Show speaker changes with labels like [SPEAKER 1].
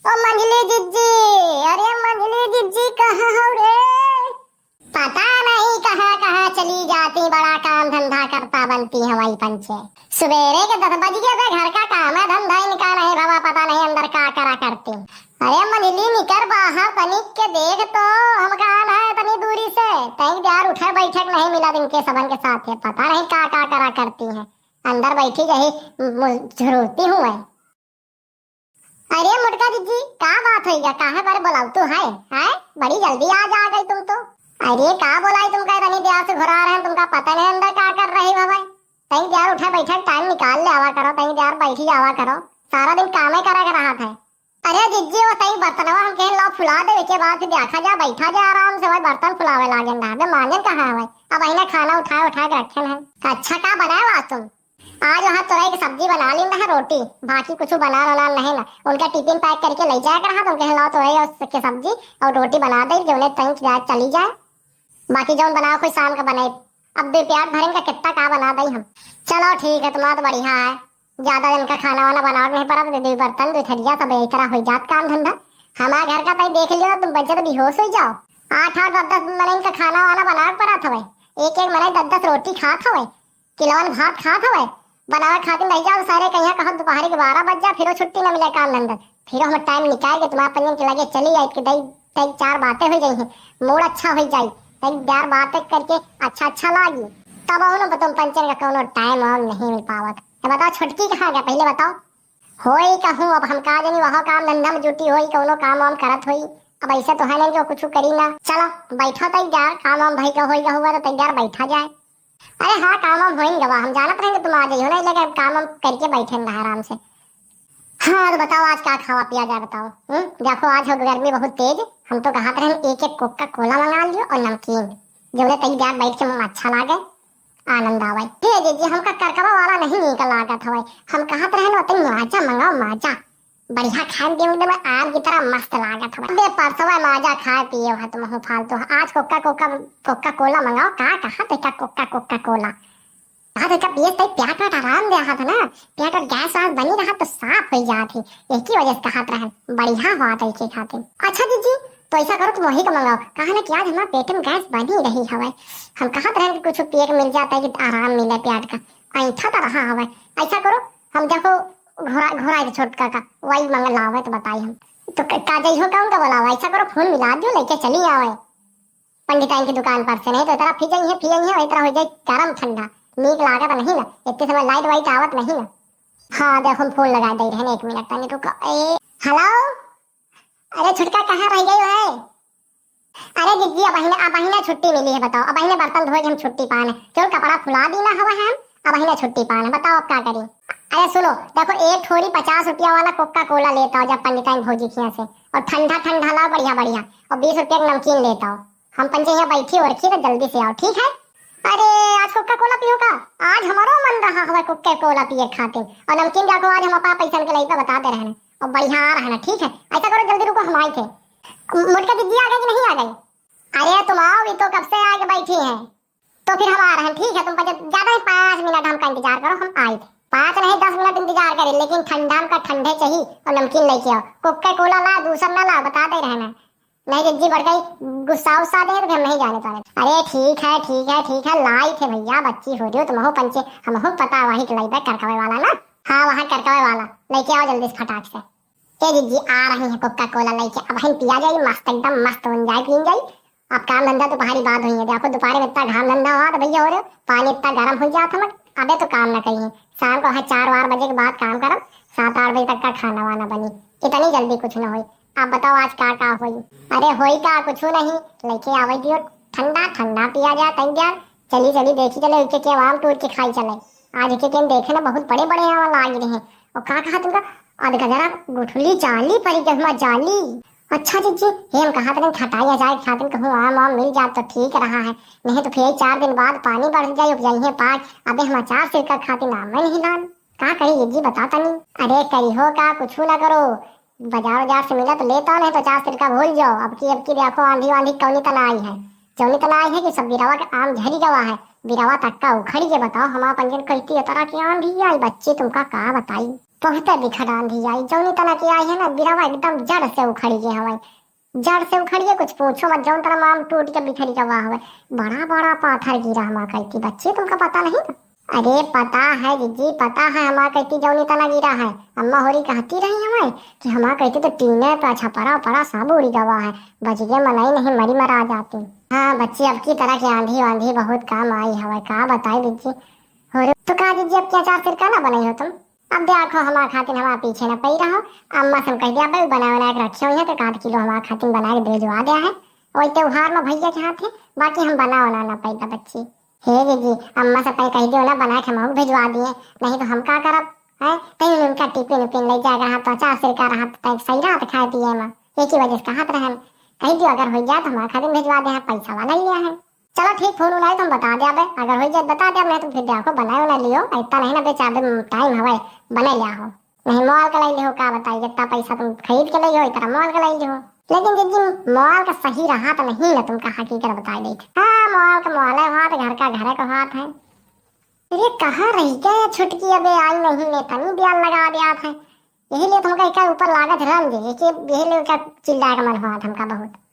[SPEAKER 1] ओ मंझली जिज्जी, अरे मंझली जिज्जी कहाँ हो रे? पता नहीं कहाँ कहाँ चली जाती, बड़ा काम धंधा करता बनती हवाई पंचे। सवेरे के 10 बज गए थे, घर का काम है धंधा इनका नहीं बाबा, पता नहीं अंदर क्या करा करती। अरे मंझली निकर बाहर तनिक के देख तो, हम कहा है तनी दूरी से कहीं यार उठे बैठक नहीं मिला दिन के सबन के साथ है, पता नहीं क्या करा करती है। अंदर बैठी रही झुरती हूँ मैं। अरे मुटका दीदी क्या बात हुई, कहाँ पर बुलाऊ तू है? बड़ी जल्दी आज आ गई तुम तो। अरे क्या बोलाई तुम, कह रही देर से घुरा रहे हैं, तुमका पता नहीं अंदर क्या कर रही हो भाई। कहीं देर उठा बैठा टाइम निकाल ले आवा करो, कहीं देर बैठी आवा करो, सारा दिन कामे करा कर रहा था। अरे जिज्जी वो सही बर्तन हम कहे लो फुला दे के बाद देखा जा बैठा जा आराम से, भाई बर्तन फुलावे लागन रहा मांजन कहाँ है भाई। अब अहिना खाना उठा के रखे हैं। अच्छा क्या बनाया आज तुम? आज वहाँ तुरई की सब्जी बना ली ना, रोटी बाकी कुछ बना नहीं ना। उनका टिफिन पैक करके ले जाया कर, तुम कह लो तुरई और सब्जी और रोटी बना दे जो उन्हें चली जाए, बाकी जो बनाओ कोई शाम का बनाए। अब भी प्याज भरेंगे कितना का बना दे हम। चलो ठीक है, तुम्हारा तो बढ़िया है, ज्यादा इनका खाना वाना बनाओ नहीं पर दो बर्तन दो थरिया सब एक तरह हो जात काम धंधा। हमारे घर का भाई देख लियो तुम बच्चे तो बेहोश हो जाओ। 8-8 10-10 मने इनका खाना वाना बना पड़ा था, एक मने 10-10 रोटी खात हो, किलोन भात खात हो, बनावे खातिर नहीं जाओ सारे कहीं कहा दोपहर के 12 बज जा, फिर छुट्टी न मिले काम धंधा, फिर हम टाइम निकाल के तुम्हारे पंजन के लगे चली आई कि दई 4 बातें हो जाई, मूड अच्छा हो जाई, कई 4 बातें करके अच्छा लागी, तब उन्होंने तुम पंचन का कोनो टाइम और नहीं मिल पावत। तो बताओ छुटकी कहाँ गया पहले बताओ? होई कहूँ अब हम का जानी, वहाँ काम धंधा में जुटी होई, कोनो काम वाम करत होई। अब ऐसा तो है नहीं जो कुछ करी ना। चलो बैठो तैयार, काम वाम भाई का होई हुआ तो तैयार बैठा जाए। अरे हाँ काम वाम होएंगे, हम जानत रहेंगे तुम आ जाइयो ना, लेकिन काम वाम करके बैठेंगे आराम से। हाँ तो बताओ आज क्या खावा पिया जाए बताओ। देखो आज हो गर्मी बहुत तेज, हम तो कहा रहे एक कोका कोला मंगा लियो और नमकीन, जो उन्हें तैयार बैठ के अच्छा लागे, आनंद आवे। हे जी हमका करकवा वाला नहीं निकल लागत हवे, हम कहत रहे न तनी माजा मंगाओ, माजा बढ़िया खाए पिए में आग की तरह मस्त लागत हवे। बे परसवा माजा खाए पिए हो तुम हो फालतू, आज कोका कोला मंगाओ। का कहा ते का कोका कोला कहा ते का पिए ते प्याट आराम दे हाथ ना, प्याट और गैस आज बनी रहा तो साफ हो जाती, एक ही वजह से कहत रहे बढ़िया हुआ था के खाते। अच्छा दीदी तो ऐसा करो तुम वही का मंगाओ, कहा ना कि आज हमारे पेट में गैस बनी रही हवे, हम कहत रहे कुछ पिए के मिल जाता है कि आराम मिले प्याट का, ऐसा तो रहा हवे। ऐसा करो हम देखो घोड़ा छोटका का वही मंगल लावे तो बताई हम तो काजई हो कौन का बोलावा। ऐसा करो फोन मिला दो लेके चली आवे पंडिताइन की दुकान पर से, नहीं तो तरह फिजई है वही तरह हो जाए गरम ठंडा, नीक लागत नहीं ना, इतने समय लाइट वाइट आवत नहीं ना। हाँ देखो हम फोन लगा दे रहे 1 मिनट तनी रुको। हेलो अरे छुटका कहाँ रह गई है? अरे दीदी अब अहिना छुट्टी मिली है, बताओ अब अहिना बर्तन धोए हम छुट्टी पाने, क्यों कपड़ा फुला दी ना हवा हम, अब अहिना छुट्टी पाने, बताओ अब क्या करें। अरे सुनो देखो एक थोड़ी 50 रुपया वाला कोका कोला लेता हो जब पंडिताइन भोजी खिया से, और ठंडा लाओ बढ़िया और 20 रुपया का नमकीन लेता हो। हम पंचे यहाँ बैठी और रखी तो जल्दी से आओ ठीक है। अरे आज कोका कोला पियो का? आज हमारो मन रहा हवा कोका कोला पिए खाते, और नमकीन जाको आज हम अपना पैसा के लिए बता दे रहना और बढ़िया रहना ठीक है। ऐसा करो जल्दी रुको, हम आए थे। मुटका दीदी आ गई कि नहीं आ गई? अरे तुम आओ भी तो कब से आके बैठी हैं, तो फिर हम आ रहे हैं ठीक है। तुम ज्यादा ही 5 मिनट हमका इंतजार करो, हम आए थे। 5 नहीं 10 मिनट इंतजार करें, लेकिन ठंडा का ठंडे चाहिए और नमकीन लेके आओ, कोका कोला ला दूसरा ना ला, बता दे रहना, नहीं जिज्जी बढ़ गई गुस्सा उस्सा दे तो हम नहीं जाने पाए। अरे ठीक है लाई थे भैया, बच्ची हो रही हो तुम हो पंचे, हम हो पता वही लाई पे करकवे वाला ना, हाँ वहाँ करकवे वाला लेके आओ जल्दी से फटाक से। ए जिज्जी आ रही है कोका कोला लेके, अब हम पिया जाए मस्त एकदम मस्त बन जाए पी जाए। अब काम धंधा तो बाहरी बात हुई है, देखो दोपहर में इतना घाम धंधा हुआ तो भैया हो रहे पानी इतना गर्म हो जाता हम अबे तो काम न करिए, शाम को 4-4 बजे के बाद काम करो, 7-8 बजे तक का खाना वाना बनी, इतनी जल्दी कुछ न हो। आप बताओ आज क्या हुई? अरे होई का कुछ नहीं, लेके आवे दियो ठंडा पिया जा तैयार, चली देखी चले उनके के आवाम टूर के खाई चले। आज के देखे ना बहुत बड़े आवाम लाग रहे हैं, और कहा तुमका आध गजरा गुठली जाली परी जमा जाली। अच्छा जी ये हम कहा था खटाई जाए खातिर कहूँ आम मिल जाए तो ठीक रहा है, नहीं तो फिर 4 दिन बाद पानी बढ़ जाए उपजाइए पाक, अबे हम अचार से खातिर नाम नहीं लान का कही जी बताता नहीं। अरे करी हो का कुछ ना करो, बाजार से मिला तो लेता नहीं तो 4 सिरका भूल जाओ। अब की देखो आंधी कौनी तना आई है, जौनी तना आई है कि सब बिरावा के आम झरी गवा है, बिरावा तक का उखड़ी के बताओ हमारा पंजन कहती है तरह की आंधी आई, बच्चे तुमका का बताई। बहुत बिखर आंधी आई, जौनी तना की आई है ना बिरावा एकदम जड़ से उखड़ी गई हवाई। जड़ से उखड़ी है, कुछ पूछो मत, जौन तना माम टूट के बिखरी का हुआ हवे। बड़ा बड़ा पाथर गिरा हमार कहती, बच्चे तुमका पता नहीं था? अरे पता है जीजी, पता है, हमार कहती जौनी तना गिरा है। अम्मा होरी कहती रही हमें कि हमार कहती तो टीने पे छपरा पड़ा सब उड़ी गवा है। बच गए मनाई नहीं, मरी मरा जाती। हाँ बच्ची, अब की तरह की आंधी वांधी बहुत काम आई हवा, का बताई दीजिए। हो तो कहा दीजिए, अब क्या चार फिर का ना बनाई हो तुम? अब देखो हमारे खातिर हमारा पीछे न पई रहो। अम्मा से कह दिया भाई बना बना के रखे हुए हैं तो 1 किलो हमारे खातिर बना के भेजवा दिया है। वही त्योहार में भैया के हाथ है, बाकी हम बना बना ना पैदा बच्ची। हे दीदी, अम्मा से पहले कह दियो ना बना के हम भिजवा दिए, नहीं तो हम का करब है? कहीं उनका टिफिन उपिन ले जाएगा हाथ तो 4 सिर का रहा तो सही रहा खाए पिए में, एक ही वजह से कहा रहे। कह दियो अगर हो जाए तो हमारे खातिर भिजवा दे, पैसा वाला लिया है। चलो ठीक, फोन उलाए तो हम बता दिया बे, अगर हो जाए बता दिया, नहीं तो फिर देखो बनाए ना लियो, इतना नहीं ना बेचा दे, टाइम हवे बने लिया हो। नहीं मॉल का लाई लियो, का बताइए इतना पैसा तुम खरीद के लियो, इतना मॉल का लाई लियो। लेकिन जीजी मॉल का सही रहा तो नहीं ना, तुमका हकीकत बता दी। हाँ मॉल का मॉल है हाथ, घर का घर का हाथ है। ये कहाँ रही क्या छुटकी, अबे आई नहीं ने तनी बयान लगा दिया था। यही लिए तुमका एक ऊपर लागत रन दे, यही लिए चिल्ला का मन हुआ तुमका बहुत।